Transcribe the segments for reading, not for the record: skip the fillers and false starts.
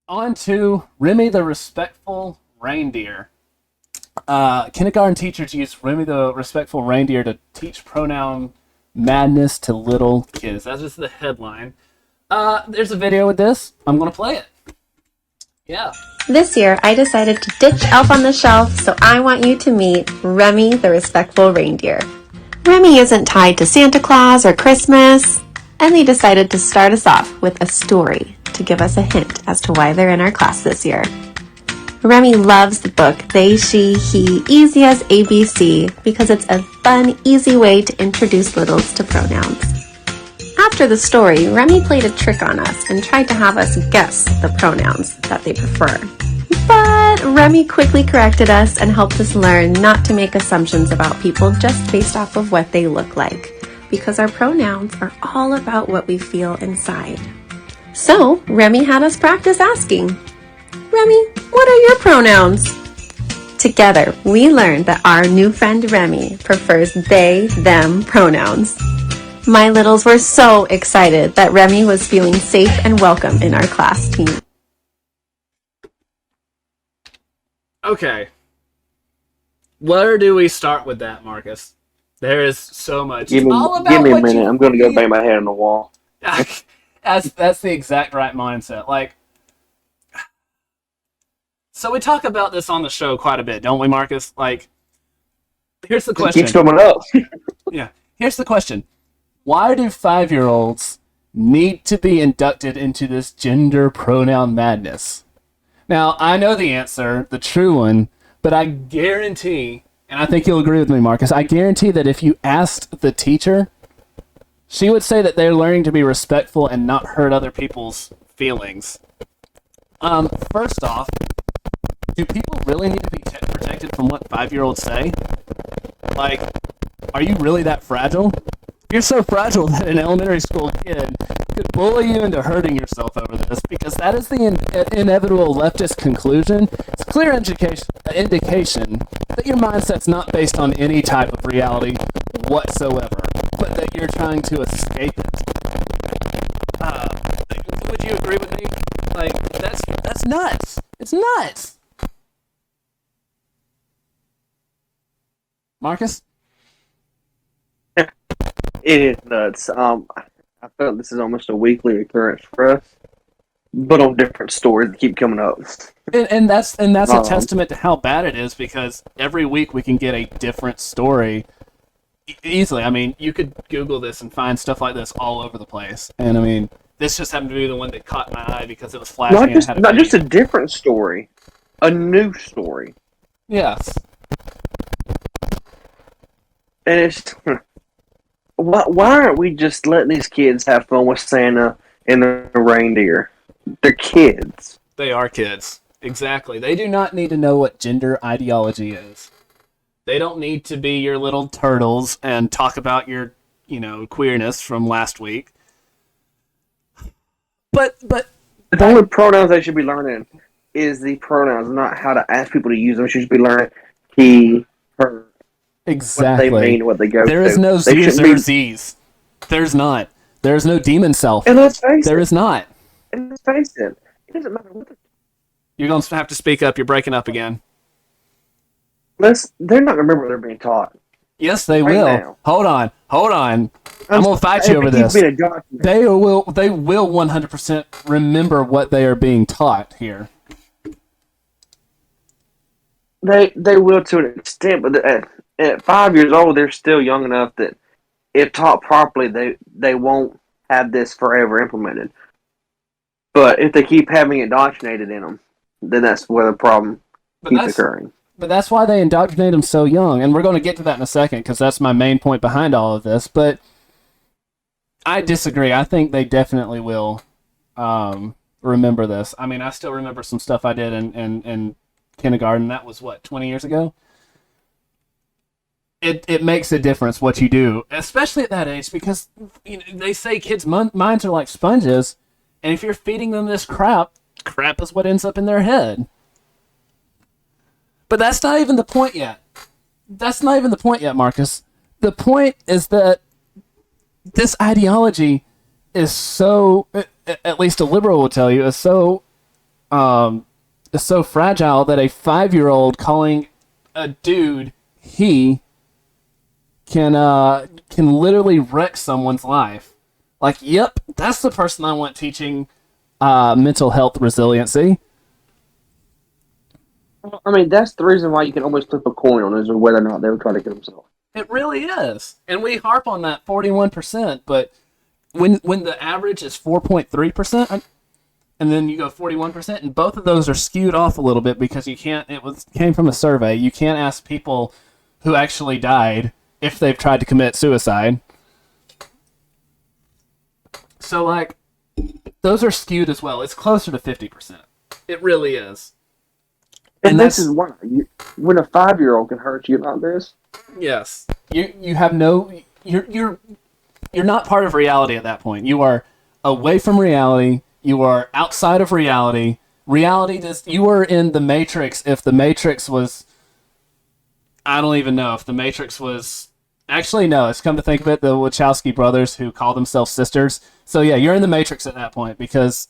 On to Remy the Respectful Reindeer. Kindergarten teachers use Remy the Respectful Reindeer to teach pronoun madness to little kids. That's just the headline. There's a video with this. I'm going to play it. Yeah. This year, I decided to ditch Elf on the Shelf, so I want you to meet Remy the Respectful Reindeer. Remy isn't tied to Santa Claus or Christmas, and they decided to start us off with a story to give us a hint as to why they're in our class this year. Remy loves the book They, She, He, Easy as ABC because it's a fun, easy way to introduce littles to pronouns. After the story, Remy played a trick on us and tried to have us guess the pronouns that they prefer. But Remy quickly corrected us and helped us learn not to make assumptions about people just based off of what they look like, because our pronouns are all about what we feel inside. So, Remy had us practice asking, Remy, what are your pronouns? Together, we learned that our new friend Remy prefers they, them pronouns. My littles were so excited that Remy was feeling safe and welcome in our class team. Okay. Where do we start with that, Marcus? There is so much. Give me a minute. I'm going to go bang my head on the wall. That's the exact right mindset. Like, so we talk about this on the show quite a bit, don't we, Marcus? Like, here's the question. It keeps coming up. Yeah. Here's the question. Why do 5-year-olds need to be inducted into this gender pronoun madness? Now, I know the answer, the true one, but I guarantee, and I think you'll agree with me, Marcus, I guarantee that if you asked the teacher, she would say that they're learning to be respectful and not hurt other people's feelings. First off, do people really need to be protected from what 5-year-olds say? Like, are you really that fragile? You're so fragile that an elementary school kid could bully you into hurting yourself over this, because that is the inevitable leftist conclusion. It's a clear indication that your mindset's not based on any type of reality whatsoever, but that you're trying to escape it. Would you agree with me? Like, that's nuts. It's nuts. Marcus? It is nuts. I feel like this is almost a weekly occurrence for us, but on different stories that keep coming up. And that's a testament to how bad it is, because every week we can get a different story easily. I mean, you could Google this and find stuff like this all over the place. And I mean, this just happened to be the one that caught my eye because it was flashing. Not just a different story, a new story. Yes. And it's why aren't we just letting these kids have fun with Santa and the reindeer? They're kids. They are kids. Exactly. They do not need to know what gender ideology is. They don't need to be your little turtles and talk about your, queerness from last week. But the only pronouns they should be learning is the pronouns, not how to ask people to use them. They should be learning he, her. Exactly. What they mean, what they go There is no Z's or Z's. There's not. There's no demon self. And let's face there it. is not. And let's face it. It doesn't matter what You're going to have to speak up. You're breaking up again. They're not going to remember what they're being taught. Yes, they right will. Now. Hold on. I'm going to fight you over this. They will 100% remember what they are being taught here. They will to an extent, but at 5 years old, they're still young enough that if taught properly, they won't have this forever implemented. But if they keep having it indoctrinated in them, then that's where the problem keeps occurring. But that's why they indoctrinate them so young, and we're going to get to that in a second, because that's my main point behind all of this. But I disagree. I think they definitely will remember this. I mean, I still remember some stuff I did in kindergarten. That was, 20 years ago? It makes a difference what you do, especially at that age, because they say kids' minds are like sponges, and if you're feeding them this crap is what ends up in their head. But that's not even the point yet. Marcus. The point is that this ideology is so, at least a liberal will tell you, is so is so fragile that a 5-year-old calling a dude he can literally wreck someone's life. Like, yep, that's the person I want teaching mental health resiliency. I mean, that's the reason why you can almost flip a coin on is whether or not they would try to kill themselves. It really is, and we harp on that 41%, but when the average is 4.3%, and then you go 41%, and both of those are skewed off a little bit because you can't. Came from a survey. You can't ask people who actually died if they've tried to commit suicide. So, like, those are skewed as well. It's closer to 50%. It really is. And this is why when a 5-year-old can hurt you like this. Yes, you have no. You're not part of reality at that point. You are away from reality. You are outside of reality. Reality does. You are in the Matrix. If the Matrix was, I don't even know if the Matrix was. Actually, no. It's come to think of it, the Wachowski brothers who call themselves sisters. So yeah, you're in the Matrix at that point because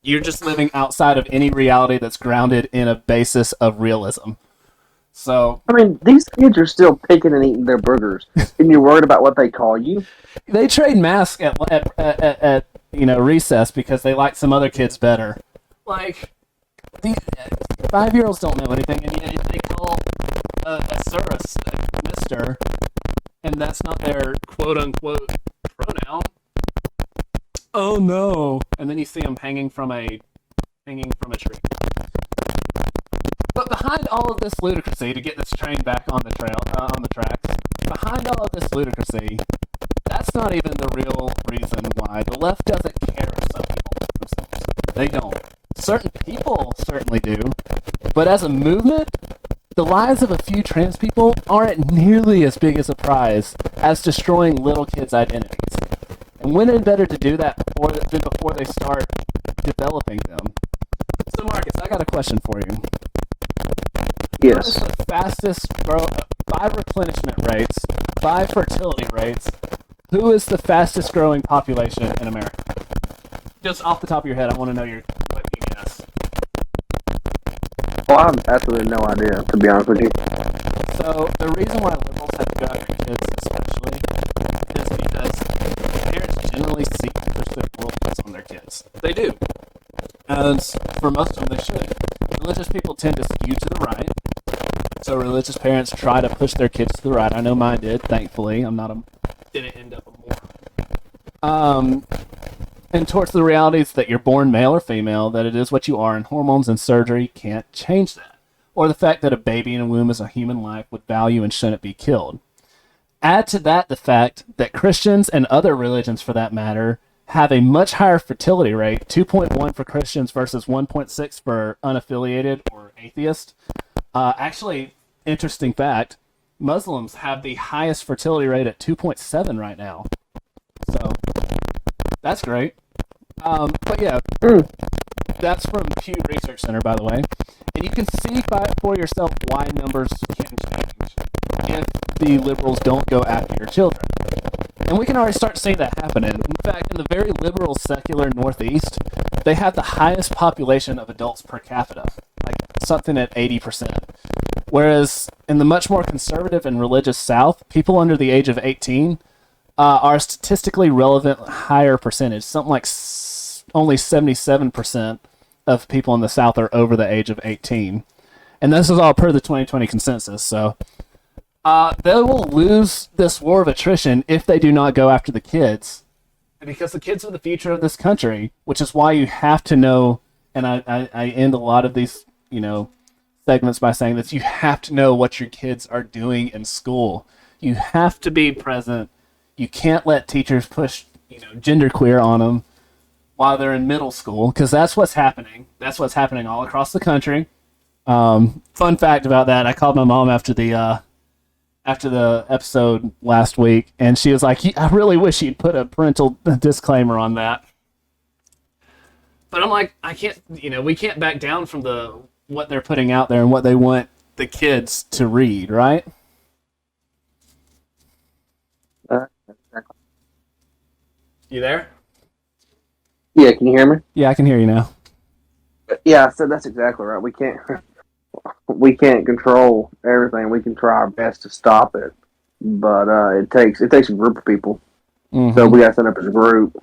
you're just living outside of any reality that's grounded in a basis of realism. So I mean, these kids are still picking and eating their burgers, and you're worried about what they call you. they trade masks at recess because they like some other kids better. Like, these 5-year-olds don't know anything, and yet they call a sir a mister, and that's not their quote unquote pronoun. Oh no! And then you see them hanging from a tree. But behind all of this ludicrousy, to get this train back on the tracks, behind all of this ludicrousy, that's not even the real reason why the left doesn't care if some people hurt themselves. They don't. Certain people certainly do, but as a movement, the lives of a few trans people aren't nearly as big as a prize as destroying little kids' identities. And when is better to do that before they start developing them? So, Marcus, I got a question for you. Yes. What is the fastest by replenishment rates, by fertility rates, who is the fastest growing population in America? Just off the top of your head, I want to know what you guess. Well, I have absolutely no idea, to be honest with you. So, the reason why liberals have to go after kids especially is because parents generally seek to push their worldviews on their kids. They do. As for most of them, they should. Religious people tend to skew to the right. So religious parents try to push their kids to the right. I know mine did, thankfully. Didn't end up a moron. And towards the realities that you're born male or female, that it is what you are, and hormones and surgery can't change that. Or the fact that a baby in a womb is a human life with value and shouldn't be killed. Add to that the fact that Christians and other religions, for that matter, have a much higher fertility rate, 2.1 for Christians versus 1.6 for unaffiliated or atheist. Actually, interesting fact, Muslims have the highest fertility rate at 2.7 right now. So, that's great. But yeah, that's from Pew Research Center, by the way. And you can see for yourself why numbers can change if the liberals don't go after your children. And we can already start seeing that happening. In fact, in the very liberal secular Northeast, they have the highest population of adults per capita, like something at 80%. Whereas in the much more conservative and religious South, people under the age of 18 are statistically relevant higher percentage. Something like only 77% of people in the South are over the age of 18. And this is all per the 2020 consensus, so they will lose this war of attrition if they do not go after the kids, because the kids are the future of this country, which is why you have to know, and I end a lot of these, segments by saying this, you have to know what your kids are doing in school. You have to be present. You can't let teachers push, genderqueer on them while they're in middle school, because that's what's happening. That's what's happening all across the country. Fun fact about that, I called my mom after the episode last week, and she was like, I really wish you'd put a parental disclaimer on that. But I'm like, I can't, we can't back down from what they're putting out there and what they want the kids to read, right? You there? Yeah, can you hear me? Yeah, I can hear you now. Yeah, so that's exactly right. We can't control everything. We can try our best to stop it, but it takes a group of people. So Mm-hmm. we got to set up as a group.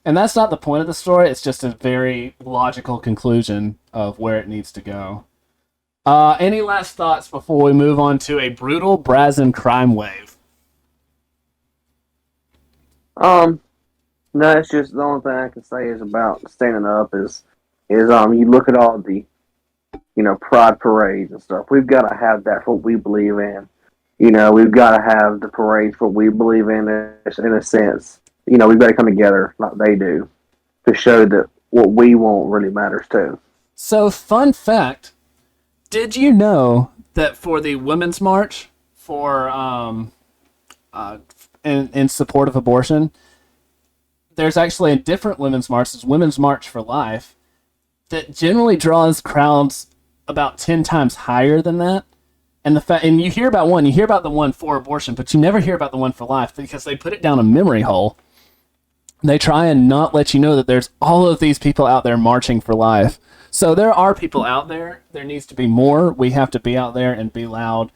And that's not the point of the story. It's just a very logical conclusion of where it needs to go. Any last thoughts before we move on to a brutal Brazen crime wave? Um, no, it's just the only thing I can say is about standing up is you look at all the pride parades and stuff. We've got to have that for what we believe in. We've got to have the parades for what we believe in a sense. We've got to come together like they do to show that what we want really matters too. So, fun fact, did you know that for the Women's March for uh, in support of abortion, there's actually a different Women's March, it's Women's March for Life, that generally draws crowds about 10 times higher than that. And you hear about one, you hear about the one for abortion, but you never hear about the one for life because they put it down a memory hole. They try and not let you know that there's all of these people out there marching for life. So there are people out there. There needs to be more. We have to be out there and be loud,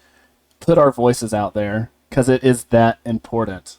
put our voices out there because it is that important.